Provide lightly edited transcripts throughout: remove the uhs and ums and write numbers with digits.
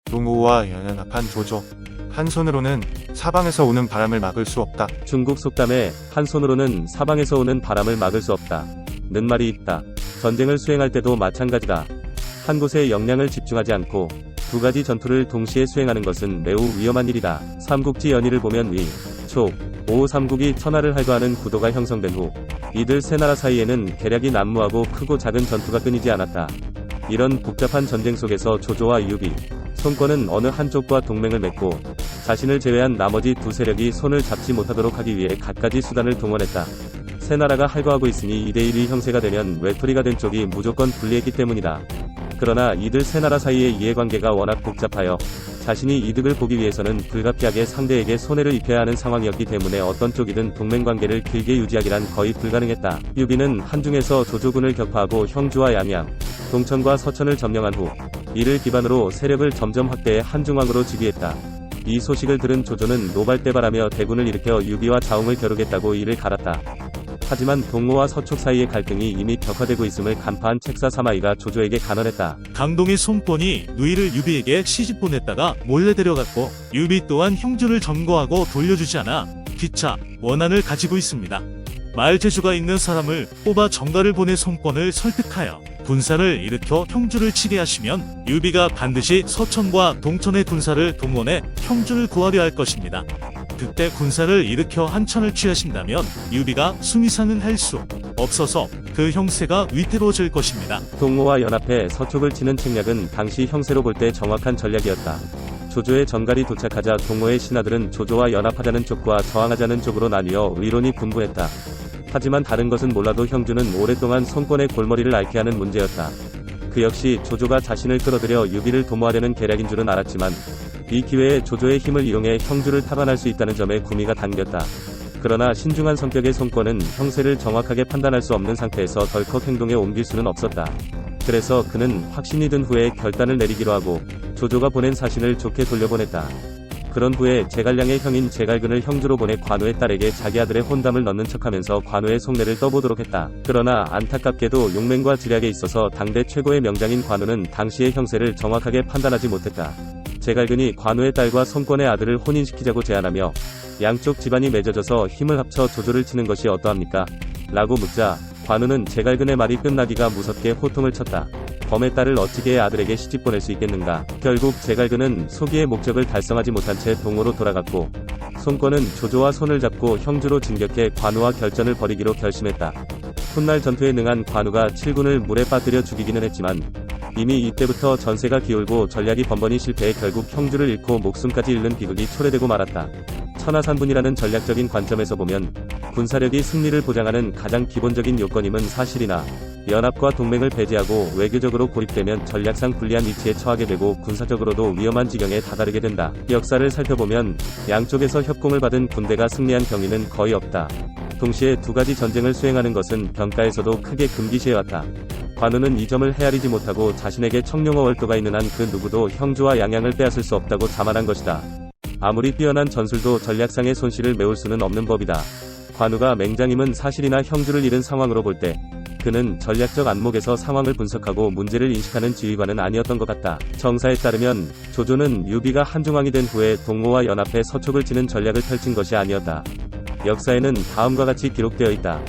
동호와 연합한 조조. 한 손으로는 사방에서 오는 바람을 막을 수 없다. 중국 속담에 한 손으로는 사방에서 오는 바람을 막을 수 없다 는 말이 있다. 전쟁을 수행할 때도 마찬가지다. 한 곳에 역량을 집중하지 않고 두 가지 전투를 동시에 수행하는 것은 매우 위험한 일이다. 삼국지 연의를 보면 위, 촉, 오 삼국이 천하를 할거하는 구도가 형성된 후 이들 세 나라 사이에는 계략이 난무하고 크고 작은 전투가 끊이지 않았다. 이런 복잡한 전쟁 속에서 조조와 유비, 손권은 어느 한쪽과 동맹을 맺고 자신을 제외한 나머지 두 세력이 손을 잡지 못하도록 하기 위해 갖가지 수단을 동원했다. 세 나라가 할거하고 있으니 2대1이 형세가 되면 외톨이가 된 쪽이 무조건 불리했기 때문이다. 그러나 이들 세 나라 사이의 이해관계가 워낙 복잡하여 자신이 이득을 보기 위해서는 불가피하게 상대에게 손해를 입혀야 하는 상황이었기 때문에 어떤 쪽이든 동맹관계를 길게 유지하기란 거의 불가능했다. 유비는 한중에서 조조군을 격파하고 형주와 양양, 동천과 서천을 점령한 후 이를 기반으로 세력을 점점 확대해 한중왕으로 즉위했다. 이 소식을 들은 조조는 노발대발하며 대군을 일으켜 유비와 자웅을 겨루겠다고 이를 갈았다. 하지만 동호와 서촉 사이의 갈등이 이미 격화되고 있음을 간파한 책사 사마이가 조조에게 간언했다. 강동의 손권이 누이를 유비에게 시집 보냈다가 몰래 데려갔고 유비 또한 형주를 점거하고 돌려주지 않아 기차, 원한을 가지고 있습니다. 말 재주가 있는 사람을 뽑아 정가를 보내 손권을 설득하여 군사를 일으켜 형주를 치게 하시면 유비가 반드시 서천과 동천의 군사를 동원해 형주를 구하려 할 것입니다. 그때 군사를 일으켜 한천을 취하신다면 유비가 승리사는 할 수 없어서 그 형세가 위태로워질 것입니다. 동호와 연합해 서촉을 치는 책략은 당시 형세로 볼 때 정확한 전략이었다. 조조의 전갈이 도착하자 동호의 신하들은 조조와 연합하자는 쪽과 저항하자는 쪽으로 나뉘어 의론이 분분했다. 하지만 다른 것은 몰라도 형주는 오랫동안 손권의 골머리를 앓게 하는 문제였다. 그 역시 조조가 자신을 끌어들여 유비를 도모하려는 계략인 줄은 알았지만 이 기회에 조조의 힘을 이용해 형주를 탈환할 수 있다는 점에 구미가 당겼다. 그러나 신중한 성격의 손권은 형세를 정확하게 판단할 수 없는 상태에서 덜컥 행동에 옮길 수는 없었다. 그래서 그는 확신이 든 후에 결단을 내리기로 하고 조조가 보낸 사신을 좋게 돌려보냈다. 그런 후에 제갈량의 형인 제갈근을 형주로 보내 관우의 딸에게 자기 아들의 혼담을 넣는 척하면서 관우의 속내를 떠보도록 했다. 그러나 안타깝게도 용맹과 지략에 있어서 당대 최고의 명장인 관우는 당시의 형세를 정확하게 판단하지 못했다. 제갈근이 관우의 딸과 손권의 아들을 혼인시키자고 제안하며 양쪽 집안이 맺어져서 힘을 합쳐 조조를 치는 것이 어떠합니까? 라고 묻자 관우는 제갈근의 말이 끝나기가 무섭게 호통을 쳤다. 범의 딸을 어찌게 해 아들에게 시집 보낼 수 있겠는가. 결국 제갈근은 소기의 목적을 달성하지 못한 채 동호로 돌아갔고 손권은 조조와 손을 잡고 형주로 진격해 관우와 결전을 벌이기로 결심했다. 훗날 전투에 능한 관우가 칠군을 물에 빠뜨려 죽이기는 했지만 이미 이때부터 전세가 기울고 전략이 번번이 실패해 결국 형주를 잃고 목숨까지 잃는 비극이 초래되고 말았다. 천하산분이라는 전략적인 관점에서 보면 군사력이 승리를 보장하는 가장 기본적인 요건임은 사실이나 연합과 동맹을 배제하고 외교적으로 고립되면 전략상 불리한 위치에 처하게 되고 군사적으로도 위험한 지경에 다다르게 된다. 역사를 살펴보면 양쪽에서 협공을 받은 군대가 승리한 경위는 거의 없다. 동시에 두 가지 전쟁을 수행하는 것은 병가에서도 크게 금기시해왔다. 관우는 이 점을 헤아리지 못하고 자신에게 청룡어 월도가 있는 한 그 누구도 형주와 양양을 빼앗을 수 없다고 자만한 것이다. 아무리 뛰어난 전술도 전략상의 손실을 메울 수는 없는 법이다. 관우가 맹장임은 사실이나 형주를 잃은 상황으로 볼 때 그는 전략적 안목에서 상황을 분석하고 문제를 인식하는 지휘관은 아니었던 것 같다. 정사에 따르면 조조는 유비가 한중왕이 된 후에 동호와 연합해 서촉을 치는 전략을 펼친 것이 아니었다. 역사에는 다음과 같이 기록되어 있다.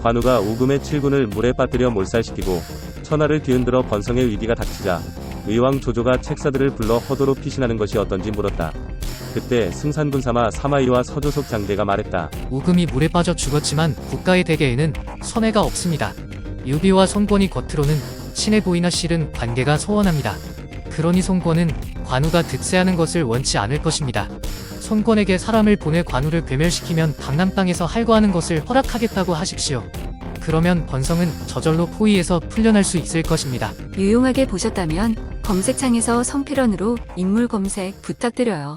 관우가 우금의 칠군을 물에 빠뜨려 몰살시키고 천하를 뒤흔들어 번성의 위기가 닥치자 의왕 조조가 책사들을 불러 허도로 피신하는 것이 어떤지 물었다. 그때 승산군사마 사마이와 서조석 장대가 말했다. 우금이 물에 빠져 죽었지만 국가의 대계에는 손해가 없습니다. 유비와 손권이 겉으로는 친해 보이나 실은 관계가 소원합니다. 그러니 손권은 관우가 득세하는 것을 원치 않을 것입니다. 손권에게 사람을 보내 관우를 괴멸시키면 강남 땅에서 할거하는 것을 허락하겠다고 하십시오. 그러면 번성은 저절로 포위에서 풀려날 수 있을 것입니다. 유용하게 보셨다면 검색창에서 성필원으로 인물 검색 부탁드려요.